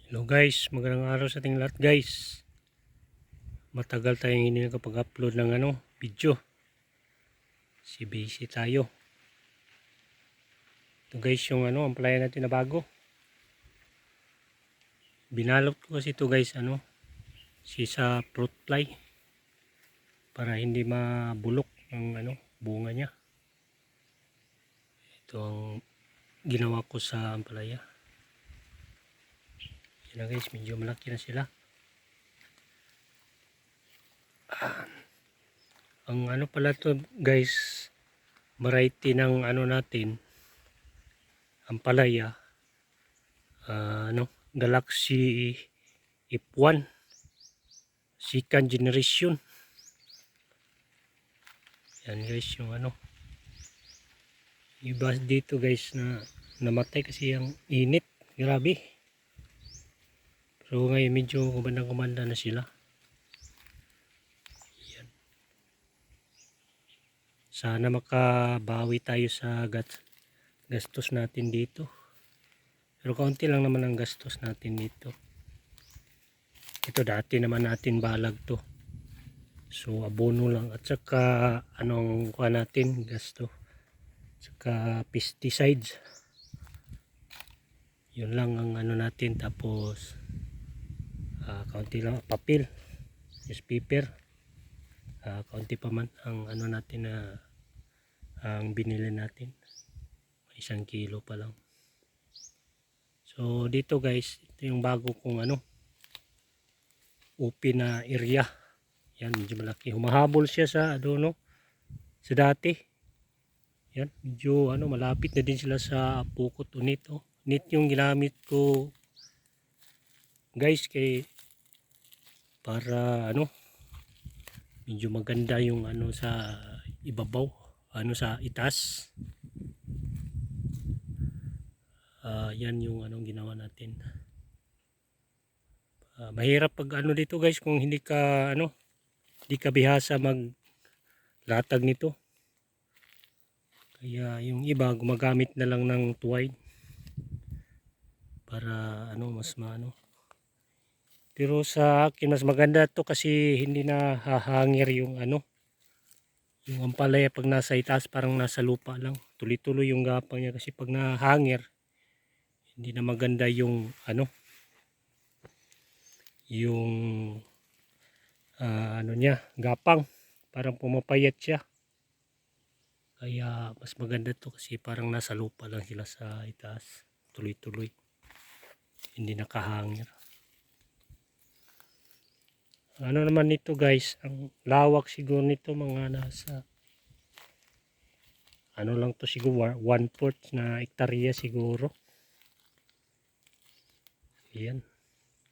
Hello guys, magandang araw sa ating lahat guys. Matagal tayong hindi nakapag-upload ng video. Busy tayo. Ito guys yung ang playa natin na bago. Binalot ko kasi ito guys sa fruit fly para hindi mabulok ang bunga niya. Ito ang ginawa ko sa ampalaya. Yan na guys, medyo malaki na sila. Ang pala to guys, variety ng natin ampalaya. Galaxy F1 second generation. Yan guys yung iba dito guys na namatay kasi ang init, grabe. Pero ngayon medyo kumanda na sila. Yan. Sana makabawi tayo sa gastos natin dito. Pero kaunti lang naman ang gastos natin dito. Ito dati naman natin balag to. So abono lang at saka anong kuha natin gasto. Saka pesticides. Yun lang ang natin, tapos kaunti lang papel, newspaper. Kaunti pa man ang natin na ang binili natin. 1 kilo pa lang. So dito guys, ito yung bago kong open na area. Yan, medyo malaki. Humahabol siya sa sa dati. Yan, medyo malapit na din sila sa pukot o net. Net yung ginamit ko guys para medyo maganda yung sa ibabaw, sa itaas. Yan yung ginawa natin. Mahirap pag dito guys kung hindi ka hindi ka bihasa maglatag nito. Kaya yung iba gumagamit na lang ng twine para mas Pero sa akin mas maganda to kasi hindi na hahangir yung yung ampalaya pag nasa itaas, parang nasa lupa lang. Tuloy-tuloy yung gapang niya kasi pag nahangir hindi na maganda yung yung niya, gapang. Parang pumapayat siya. Kaya mas maganda to kasi parang nasa lupa lang sila sa itaas. Tuloy-tuloy. Hindi nakahangir. Naman nito guys, ang lawak siguro nito mga nasa lang to siguro 1/4 na hektarya siguro. Ayan.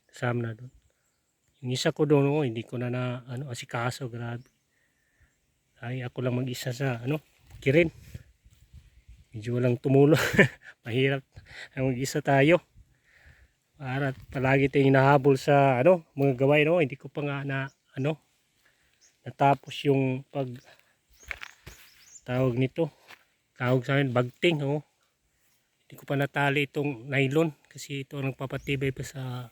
Kasama na doon. Yung isa ko doon, hindi ko na asikaso, grabe. Ay ako lang mag-isa sa kirin. Medyo walang tumulong. Mahirap mag-isa tayo. Para palagi tayong hinahabol sa mga gawain. Hindi ko pa nga na natapos yung tawag nito. Tawag sa amin bagting. Hindi ko pa natali itong nylon kasi ito ang nagpapatibay pa sa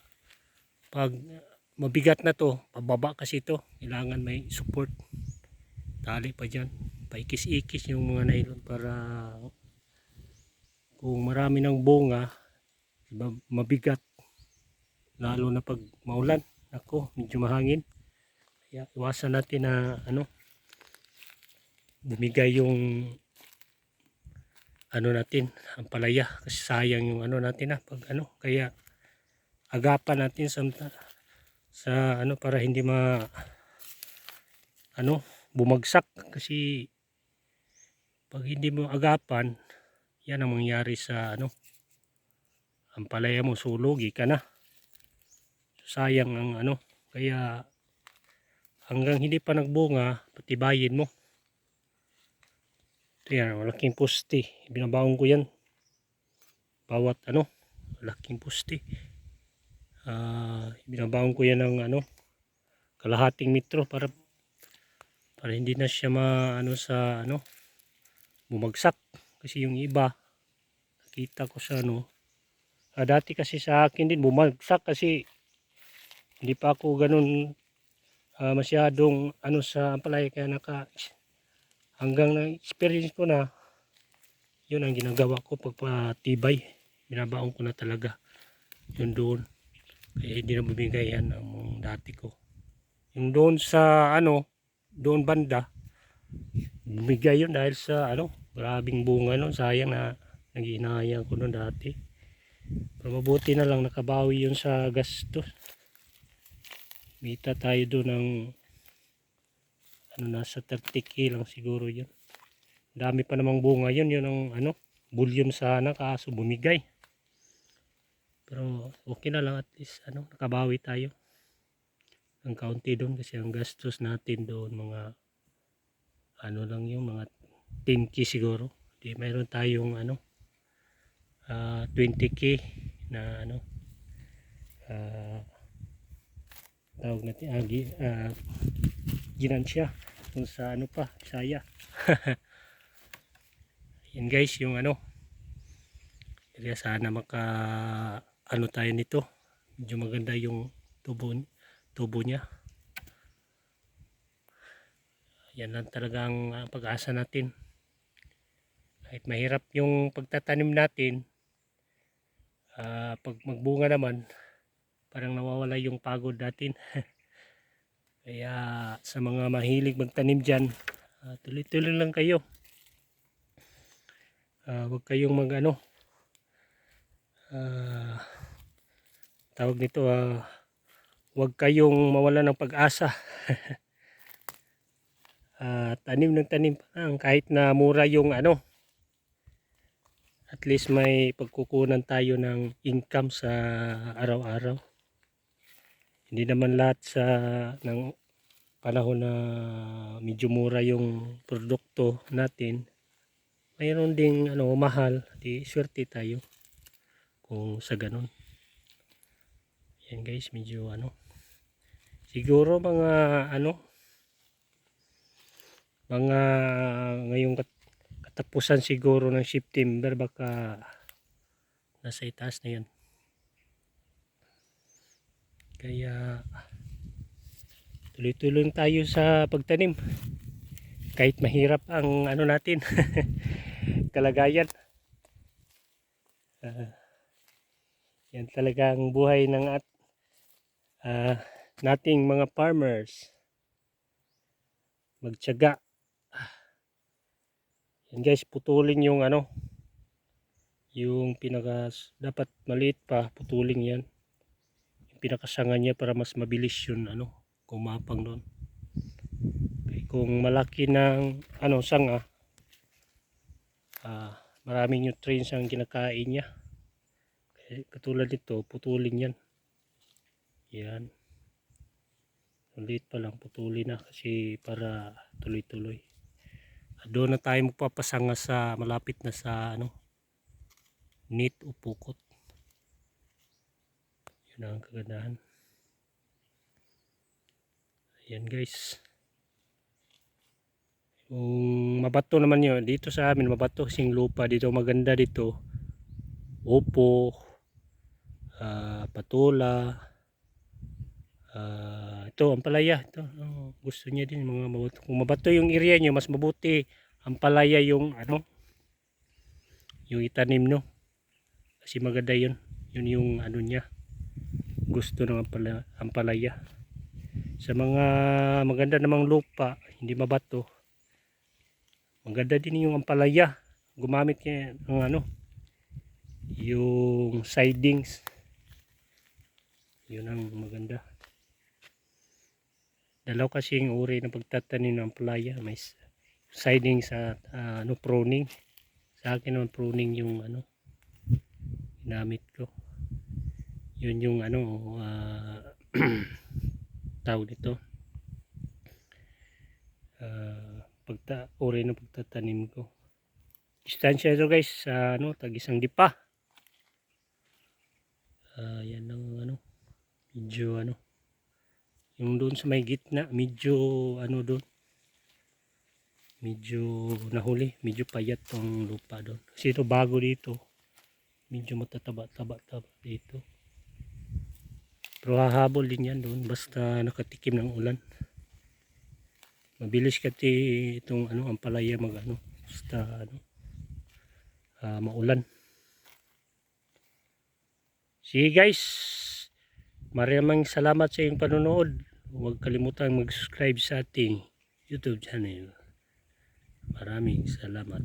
pag mabigat na to, pababa kasi ito, kailangan may support. Tali pa dyan, paikis-ikis yung mga nylon para kung marami ng bunga mabigat, lalo na pag maulan. Ako, medyo mahangin. Kaya iwasan natin na bumigay yung natin, ang palaya, kasi sayang yung natin pag kaya agapan natin sa para hindi bumagsak, kasi pag hindi mo agapan, yan ang mangyari sa ang palaya mo, sulugi ka na. Sayang ang kaya hanggang hindi pa nagbunga, patibayin mo. Ito yan, malaking poste, binabaon ko yan bawat malaking poste. Binabaon ko yan ng kalahating metro para hindi na siya sa bumagsak, kasi yung iba nakita ko sa Dati kasi sa akin din bumagsak kasi hindi pa ako ganun masyadong ano sa ampalaya, kaya hanggang na experience ko na, yun ang ginagawa ko pagpatibay, binabaon ko na talaga yun doon, kaya hindi na bumigay yan ang dati ko. Yung doon sa ano, doon banda, bumigay yun dahil sa ano, grabing bunga nun, sayang na nag-iinayang ko nun dati. Pero mabuti na lang nakabawi yun sa gastos. Mita tayo doon ng ano, nasa 30k lang siguro yun. Dami pa namang bunga yun, yun ang ano, bulyon sana, kaso bumigay. Pero okay na lang, at least ano, nakabawi tayo ng kaunti doon kasi ang gastos natin doon mga ano lang yung mga 10k siguro. Di mayroon tayong ano 20k na ano tawag natin ginansya kung sa ano pa, saya. Yan guys yung ano, kaya sana maka ano tayo nito, medyo maganda yung tubo niya. Yan lang talagang pag-asa natin. Kahit mahirap yung pagtatanim natin, pag magbunga naman parang nawawala yung pagod natin. Kaya sa mga mahilig magtanim dyan, tuloy-tuloy lang kayo. Huwag kayong mag ano, tawag nito, huwag kayong mawala ng pag-asa. Tanim ng tanim pa lang, kahit na mura yung ano, at least may pagkukunan tayo ng income sa araw-araw. Hindi naman lahat sa ng panahon na medyo mura yung produkto natin, mayroon ding ano mahal, di swerte tayo kung sa ganun. Yan guys, medyo ano, siguro mga ano, mga ngayong katapusan siguro ng September, baka nasa itaas na yan. Kaya tuloy-tuloy tayo sa pagtanim kahit mahirap ang ano natin kalagayan. Yan talaga ang buhay ng nating mga farmers, magtiyaga. Yan guys, putulin yung ano, yung pinaka dapat maliit pa, putulin yan yung pinakasanga niya para mas mabilis yun ano, kumapang doon. Kung malaki ng ano sanga, maraming nutrients ang kinakain niya. Katulad nito, putulin yan. Yan. Ulit pa lang, putulin na kasi para tuloy-tuloy. Doon na tayo magpapasanga sa malapit na sa ano, nit o pukot. Yun ang kagandahan. Ayan guys. Kung mabato naman yun, dito sa amin mabato sing lupa dito, maganda dito. Opo, patula, ito ang palaya ito, gusto niya din mga mabato. Kung mabato yung area nyo, mas mabuti ang palaya yung ano, yung itanim no, kasi maganda yun, yun yung ano niya, gusto ng ampalaya. Sa mga maganda namang lupa, hindi mabato, maganda din yung ampalaya. Gumamit niya ng ano, yung sidings, yun ang maganda. Dalaw kasi yung uri ng pagtatanim ng ampalaya, may sidings at ano, pruning. Sa akin naman pruning yung ano ginamit ko. Yun yung ano tawag nito, uri ng pagtatanim ko. Distansya ito guys sa ano, tag isang dipa. Yan ang ano, medyo ano, yung doon sa may gitna medyo ano doon, medyo nahuli, medyo payat tong lupa doon kasi ito bago dito, medyo matataba-taba dito. Pero hahabol din yan doon basta nakatikim ng ulan. Mabilis kasi itong ano ampalaya mag ano basta ano maulan. Sige guys, maraming salamat sa iyong panonood. Huwag kalimutan mag-subscribe sa ating YouTube channel. Maraming salamat.